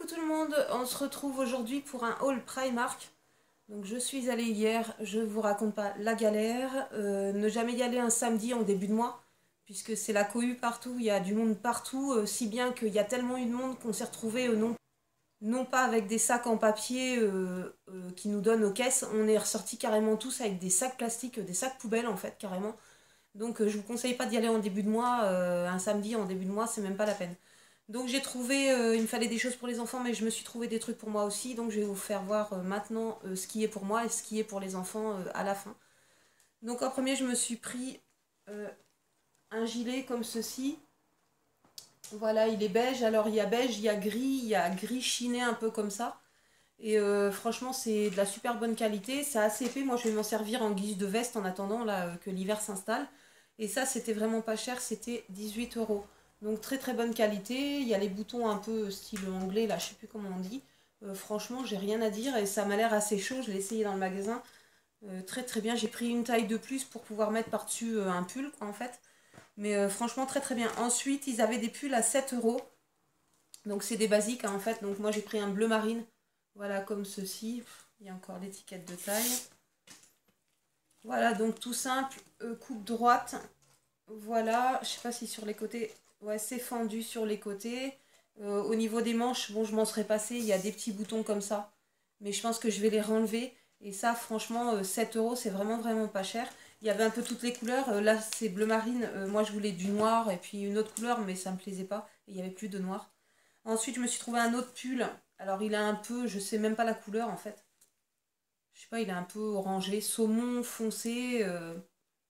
Coucou tout le monde, on se retrouve aujourd'hui pour un haul Primark. Donc je suis allée hier, je vous raconte pas la galère. Ne jamais y aller un samedi en début de mois, puisque c'est la cohue partout, il y a du monde partout, si bien qu'il y a tellement eu de monde qu'on s'est retrouvé non pas avec des sacs en papier qui nous donnent aux caisses, on est ressortis carrément tous avec des sacs plastiques, des sacs poubelles en fait carrément. Donc je vous conseille pas d'y aller en début de mois, un samedi en début de mois c'est même pas la peine. Donc j'ai trouvé, il me fallait des choses pour les enfants, mais je me suis trouvé des trucs pour moi aussi. Donc je vais vous faire voir maintenant ce qui est pour moi et ce qui est pour les enfants à la fin. Donc en premier, je me suis pris un gilet comme ceci. Voilà, il est beige. Alors il y a beige, il y a gris chiné un peu comme ça. Et franchement, c'est de la super bonne qualité. C'est assez épais. Moi, je vais m'en servir en guise de veste en attendant là, que l'hiver s'installe. Et ça, c'était vraiment pas cher. C'était 18 €. Donc très très bonne qualité. Il y a les boutons un peu style anglais, là, je sais plus comment on dit. Franchement, j'ai rien à dire. Et ça m'a l'air assez chaud. Je l'ai essayé dans le magasin. Très très bien. J'ai pris une taille de plus pour pouvoir mettre par-dessus un pull, quoi, en fait. Mais franchement, très très bien. Ensuite, ils avaient des pulls à 7 €. Donc c'est des basiques, hein, en fait. Donc moi, j'ai pris un bleu marine. Voilà, comme ceci. Il y a encore l'étiquette de taille. Voilà, donc tout simple, coupe droite. Voilà, je sais pas si sur les côtés, ouais, c'est fendu sur les côtés. Au niveau des manches, bon, je m'en serais passé, il y a des petits boutons comme ça. Mais je pense que je vais les renlever. Et ça, franchement, 7 €, c'est vraiment, vraiment pas cher. Il y avait un peu toutes les couleurs. Là, c'est bleu marine. Moi, je voulais du noir et puis une autre couleur, mais ça me plaisait pas. Et il y avait plus de noir. Ensuite, je me suis trouvé un autre pull. Alors, il a un peu, je sais même pas la couleur en fait. Je sais pas, il est un peu orangé, saumon foncé.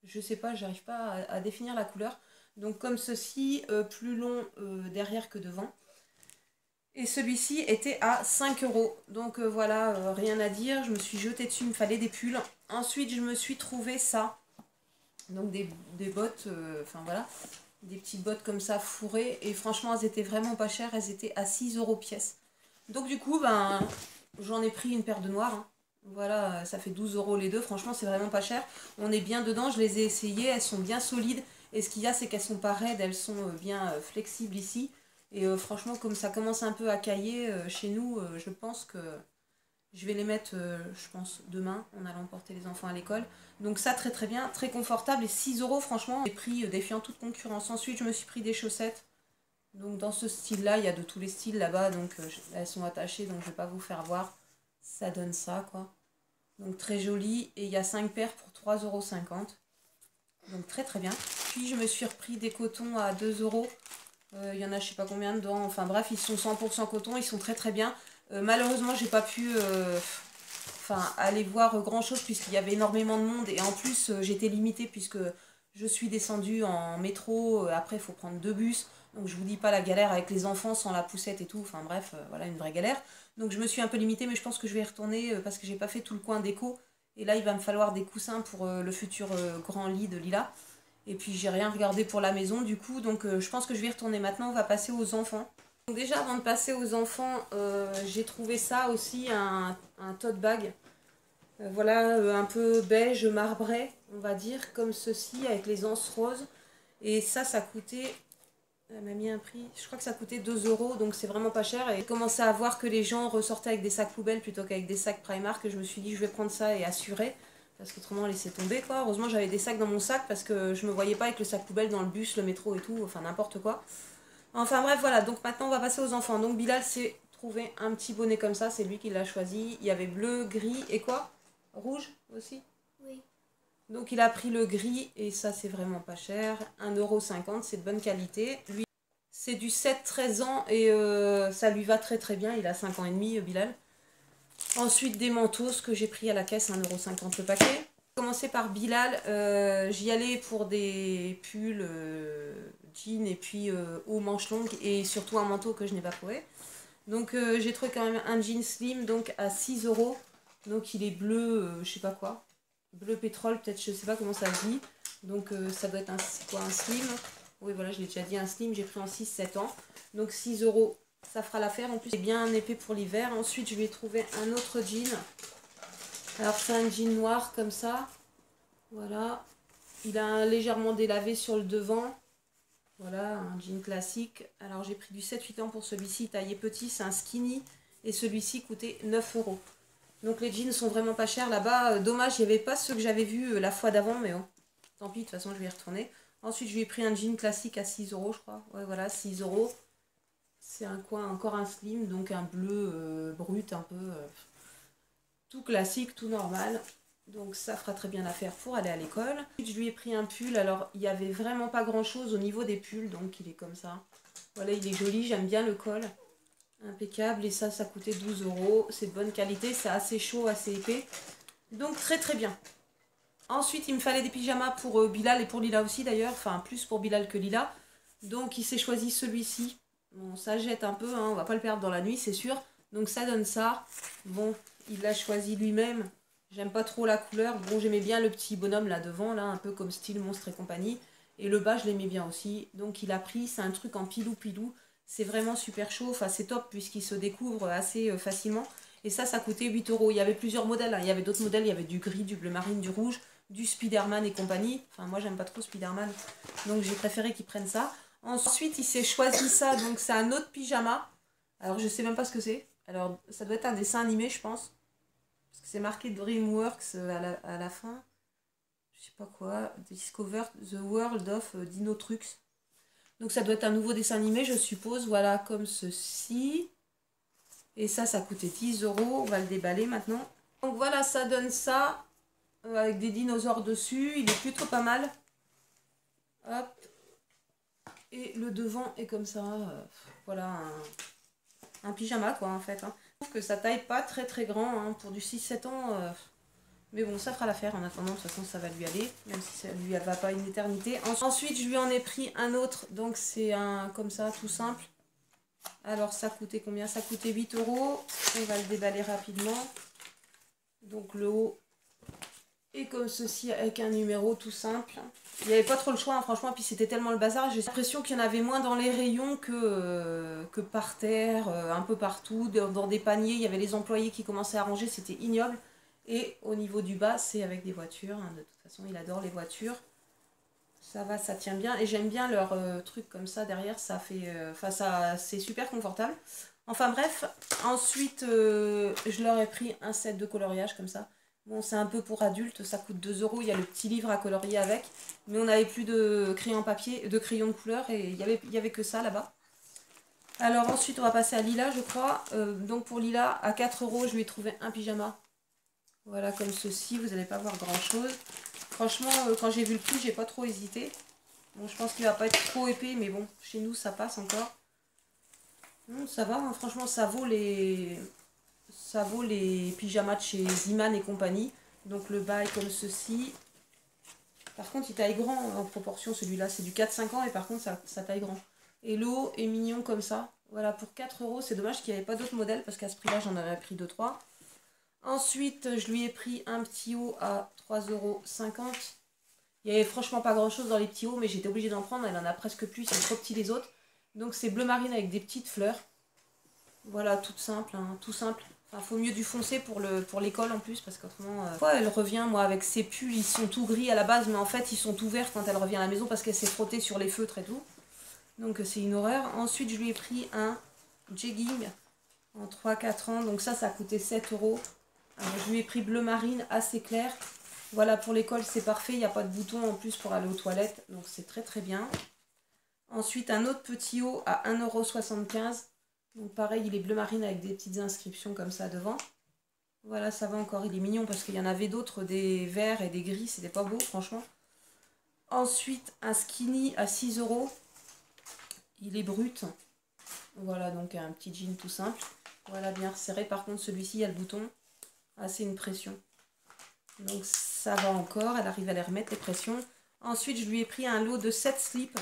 Je sais pas, j'arrive pas à définir la couleur. Donc, comme ceci, plus long derrière que devant. Et celui-ci était à 5 €. Donc voilà, rien à dire. Je me suis jetée dessus, il me fallait des pulls. Ensuite, je me suis trouvé ça. Donc des bottes, enfin voilà, des petites bottes comme ça fourrées. Et franchement, elles étaient vraiment pas chères. Elles étaient à 6 € pièce. Donc du coup, ben, j'en ai pris une paire de noires, hein. Voilà, ça fait 12 € les deux. Franchement, c'est vraiment pas cher. On est bien dedans. Je les ai essayées. Elles sont bien solides. Et ce qu'il y a, c'est qu'elles sont pas raides. Elles sont bien flexibles ici. Et franchement, comme ça commence un peu à cailler chez nous, je pense que je vais les mettre, je pense, demain, en allant porter les enfants à l'école. Donc ça, très très bien, très confortable. Et 6 € franchement, les prix défiant toute concurrence. Ensuite, je me suis pris des chaussettes. Donc dans ce style-là, il y a de tous les styles là-bas. Donc elles sont attachées, donc je vais pas vous faire voir. Ça donne ça, quoi. Donc très joli. Et il y a 5 paires pour 3,50 €. Donc très très bien. Puis je me suis repris des cotons à 2 €. Il y en a je sais pas combien dedans. Enfin bref, ils sont 100% coton. Ils sont très très bien. Malheureusement, j'ai pas pu aller voir grand chose puisqu'il y avait énormément de monde. Et en plus, j'étais limitée puisque je suis descendue en métro. Après, il faut prendre 2 bus. Donc je vous dis pas la galère avec les enfants sans la poussette et tout. Enfin bref, voilà, une vraie galère. Donc je me suis un peu limitée, mais je pense que je vais y retourner parce que j'ai pas fait tout le coin déco. Et là, il va me falloir des coussins pour le futur grand lit de Lila. Et puis j'ai rien regardé pour la maison du coup, donc je pense que je vais y retourner maintenant. On va passer aux enfants. Donc déjà avant de passer aux enfants, j'ai trouvé ça aussi, un tote bag. Voilà, un peu beige marbré, on va dire, comme ceci, avec les anses roses. Et ça coûtait, elle m'a mis un prix, je crois que ça coûtait 2 €, donc c'est vraiment pas cher. Et j'ai commencé à voir que les gens ressortaient avec des sacs poubelles plutôt qu'avec des sacs Primark. Et je me suis dit, je vais prendre ça et assurer. Parce qu'autrement, laisser tomber, quoi. Heureusement, j'avais des sacs dans mon sac parce que je me voyais pas avec le sac poubelle dans le bus, le métro et tout, enfin n'importe quoi. Enfin bref, voilà. Donc maintenant, on va passer aux enfants. Donc Bilal s'est trouvé un petit bonnet comme ça, c'est lui qui l'a choisi. Il y avait bleu, gris et quoi? Rouge aussi? Oui. Donc il a pris le gris et ça, c'est vraiment pas cher. 1,50 €, c'est de bonne qualité. Lui, c'est du 7-13 ans et ça lui va très très bien. Il a 5 ans et demi, Bilal. Ensuite, des manteaux, ce que j'ai pris à la caisse, 1,50 € le paquet. J'ai commencé par Bilal, j'y allais pour des pulls, jeans et puis aux manches longues et surtout un manteau que je n'ai pas trouvé. Donc j'ai trouvé quand même un jean slim donc à 6 €. Donc il est bleu, je sais pas quoi. Bleu pétrole, peut-être, je sais pas comment ça se dit. Donc ça doit être un slim. Oui, voilà, je l'ai déjà dit, un slim, j'ai pris en 6-7 ans. Donc 6 €, ça fera l'affaire. En plus, c'est bien épais pour l'hiver. Ensuite, je vais trouver un autre jean. Alors, c'est un jean noir comme ça. Voilà. Il a légèrement délavé sur le devant. Voilà, un jean classique. Alors j'ai pris du 7-8 ans pour celui-ci, taillé petit, c'est un skinny. Et celui-ci coûtait 9 euros. Donc les jeans sont vraiment pas chers là-bas. Dommage, il n'y avait pas ceux que j'avais vus la fois d'avant, mais bon, tant pis, de toute façon je vais y retourner. Ensuite je lui ai pris un jean classique à 6 euros je crois. Ouais voilà, 6 euros. C'est un coin, encore un slim, donc un bleu brut, un peu tout classique, tout normal. Donc ça fera très bien l'affaire pour aller à l'école. Je lui ai pris un pull, alors il n'y avait vraiment pas grand chose au niveau des pulls, donc il est comme ça. Voilà, il est joli, j'aime bien le col. Impeccable, et ça coûtait 12 euros. C'est de bonne qualité, c'est assez chaud, assez épais. Donc très très bien. Ensuite, il me fallait des pyjamas pour Bilal et pour Lila aussi d'ailleurs. Enfin, plus pour Bilal que Lila. Donc il s'est choisi celui-ci. Bon, ça jette un peu, hein, on va pas le perdre dans la nuit, c'est sûr. Donc ça donne ça. Bon, il l'a choisi lui-même. J'aime pas trop la couleur. Bon, j'aimais bien le petit bonhomme là devant, là, un peu comme style Monstre et compagnie. Et le bas, je l'aimais bien aussi. Donc il a pris, c'est un truc en pilou-pilou. C'est vraiment super chaud. Enfin, c'est top puisqu'il se découvre assez facilement. Et ça coûtait 8 euros. Il y avait plusieurs modèles, hein. Il y avait d'autres modèles. Il y avait du gris, du bleu marine, du rouge, du Spider-Man et compagnie. Enfin, moi, j'aime pas trop Spider-Man. Donc j'ai préféré qu'ils prennent ça. Ensuite, il s'est choisi ça. Donc c'est un autre pyjama. Alors, je sais même pas ce que c'est. Alors, ça doit être un dessin animé, je pense. Parce que c'est marqué DreamWorks à la fin. Je sais pas quoi. Discover the World of Dinotrux. Donc ça doit être un nouveau dessin animé, je suppose. Voilà, comme ceci. Et ça coûtait 10 euros. On va le déballer maintenant. Donc voilà, ça donne ça. Avec des dinosaures dessus. Il est plutôt pas mal. Hop. Et le devant est comme ça. Voilà, un pyjama quoi en fait. Hein. Je trouve que ça taille pas très très grand. Hein. Pour du 6-7 ans. Mais bon, ça fera l'affaire. En attendant, de toute façon, ça va lui aller. Même si ça lui va pas une éternité. Ensuite, je lui en ai pris un autre. Donc c'est un comme ça, tout simple. Alors ça coûtait combien? Ça coûtait 8 euros. On va le déballer rapidement. Donc le haut est comme ceci avec un numéro tout simple. Il n'y avait pas trop le choix hein, franchement. Puis c'était tellement le bazar. J'ai l'impression qu'il y en avait moins dans les rayons que par terre. Un peu partout. Dans des paniers. Il y avait les employés qui commençaient à ranger. C'était ignoble. Et au niveau du bas c'est avec des voitures. Hein. De toute façon il adore les voitures. Ça va, ça tient bien. Et j'aime bien leur truc comme ça derrière. Ça fait. Enfin, ça c'est super confortable. Enfin bref. Ensuite, je leur ai pris un set de coloriage comme ça. Bon, c'est un peu pour adultes. Ça coûte 2 euros. Il y a le petit livre à colorier avec. Mais on n'avait plus de crayon papier, de crayon de couleur. Et il y avait que ça là-bas. Alors ensuite, on va passer à Lila, je crois. Donc pour Lila, à 4 euros, je lui ai trouvé un pyjama. Voilà, comme ceci. Vous n'allez pas voir grand-chose. Franchement, quand j'ai vu le prix, j'ai pas trop hésité. Bon, je pense qu'il va pas être trop épais, mais bon, chez nous, ça passe encore. Ça va, hein, franchement, ça vaut les pyjamas de chez Ziman et compagnie. Donc le bas est comme ceci. Par contre, il taille grand en proportion, celui-là. C'est du 4-5 ans et par contre, ça taille grand. Et le haut est mignon comme ça. Voilà, pour 4 euros. C'est dommage qu'il n'y avait pas d'autres modèles parce qu'à ce prix-là, j'en avais pris 2-3. Ensuite, je lui ai pris un petit haut à 3,50 €. Il n'y avait franchement pas grand chose dans les petits hauts, mais j'étais obligée d'en prendre. Elle en a presque plus, ils sont trop petits les autres. Donc c'est bleu marine avec des petites fleurs. Voilà, tout simple, hein, tout simple. Enfin, faut mieux du foncé pour l'école en plus, parce qu'autrement... elle revient, moi, avec ses pulls, ils sont tout gris à la base, mais en fait, ils sont tout verts quand elle revient à la maison, parce qu'elle s'est frottée sur les feutres et tout. Donc c'est une horreur. Ensuite, je lui ai pris un jegging en 3-4 ans. Donc ça a coûté 7 euros. Alors, je lui ai pris bleu marine assez clair. Voilà, pour l'école, c'est parfait. Il n'y a pas de bouton en plus pour aller aux toilettes. Donc, c'est très très bien. Ensuite, un autre petit haut à 1,75 €. Donc, pareil, il est bleu marine avec des petites inscriptions comme ça devant. Voilà, ça va encore. Il est mignon parce qu'il y en avait d'autres, des verts et des gris. C'était pas beau, franchement. Ensuite, un skinny à 6 euros. Il est brut. Voilà, donc un petit jean tout simple. Voilà, bien resserré. Par contre, celui-ci, il y a le bouton. Ah, c'est une pression. Donc ça va encore, elle arrive à les remettre les pressions. Ensuite, je lui ai pris un lot de 7 slips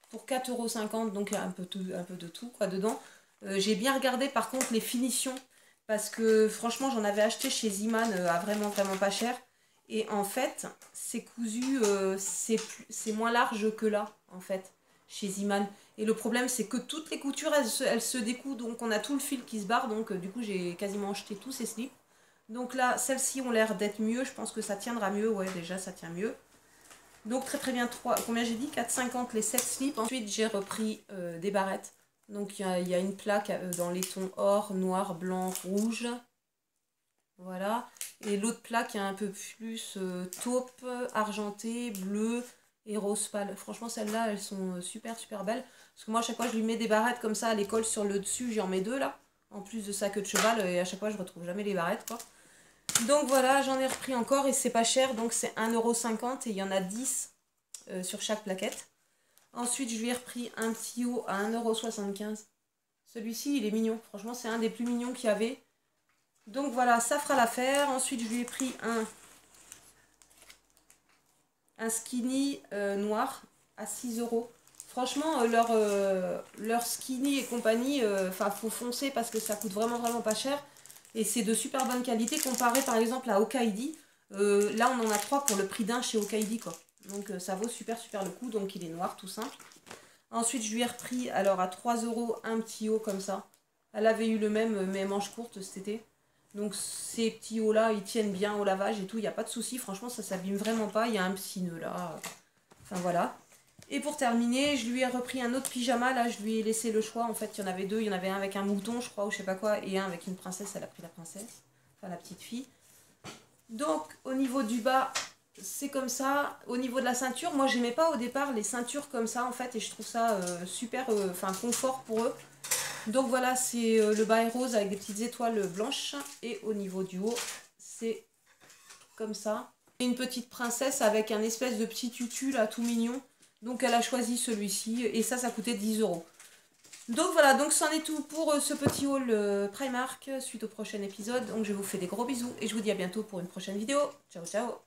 pour 4,50 €, donc un peu de tout quoi dedans. J'ai bien regardé par contre les finitions, parce que franchement j'en avais acheté chez Ziman à vraiment vraiment pas cher. Et en fait, c'est cousu, c'est moins large que là, en fait, chez Ziman. Et le problème, c'est que toutes les coutures, elles se découdent, donc on a tout le fil qui se barre, donc du coup j'ai quasiment acheté tous ces slips. Donc là, celles-ci ont l'air d'être mieux. Je pense que ça tiendra mieux. Ouais, déjà, ça tient mieux. Donc très très bien, combien j'ai dit, 4,50 les 7 slips. Ensuite j'ai repris des barrettes. Donc il y a une plaque dans les tons or, noir, blanc, rouge. Voilà. Et l'autre plaque est un peu plus taupe, argenté, bleu et rose pâle. Franchement celles-là elles sont super super belles. Parce que moi à chaque fois je lui mets des barrettes comme ça à l'école sur le dessus, j'en mets deux là. En plus de sa queue de cheval et à chaque fois je retrouve jamais les barrettes quoi. Donc voilà, j'en ai repris encore et c'est pas cher, donc c'est 1,50 € et il y en a 10 sur chaque plaquette. Ensuite, je lui ai repris un petit haut à 1,75 €. Celui-ci, il est mignon. Franchement, c'est un des plus mignons qu'il y avait. Donc voilà, ça fera l'affaire. Ensuite, je lui ai pris un skinny noir à 6 €. Franchement, leur skinny et compagnie, faut foncer parce que ça coûte vraiment vraiment pas cher. Et c'est de super bonne qualité comparé par exemple à Okaidi. Là, on en a 3 pour le prix d'un chez Okaidi quoi. Donc ça vaut super super le coup. Donc il est noir tout simple. Ensuite, je lui ai repris alors à 3 € un petit haut comme ça. Elle avait eu le même, mais manches courtes cet été. Donc ces petits hauts là, ils tiennent bien au lavage et tout, il n'y a pas de souci. Franchement, ça s'abîme vraiment pas. Il y a un petit nœud là. Enfin voilà. Et pour terminer, je lui ai repris un autre pyjama. Là, je lui ai laissé le choix. En fait, il y en avait deux. Il y en avait un avec un mouton, je crois, ou je sais pas quoi. Et un avec une princesse. Elle a pris la princesse. Enfin, la petite fille. Donc, au niveau du bas, c'est comme ça. Au niveau de la ceinture, moi, j'aimais pas au départ les ceintures comme ça, en fait. Et je trouve ça super, confort pour eux. Donc voilà, c'est le bas est rose avec des petites étoiles blanches. Et au niveau du haut, c'est comme ça. Et une petite princesse avec un espèce de petit tutu là, tout mignon. Donc elle a choisi celui-ci et ça coûtait 10 €. Donc voilà, donc c'en est tout pour ce petit haul Primark suite au prochain épisode. Donc je vous fais des gros bisous et je vous dis à bientôt pour une prochaine vidéo. Ciao ciao.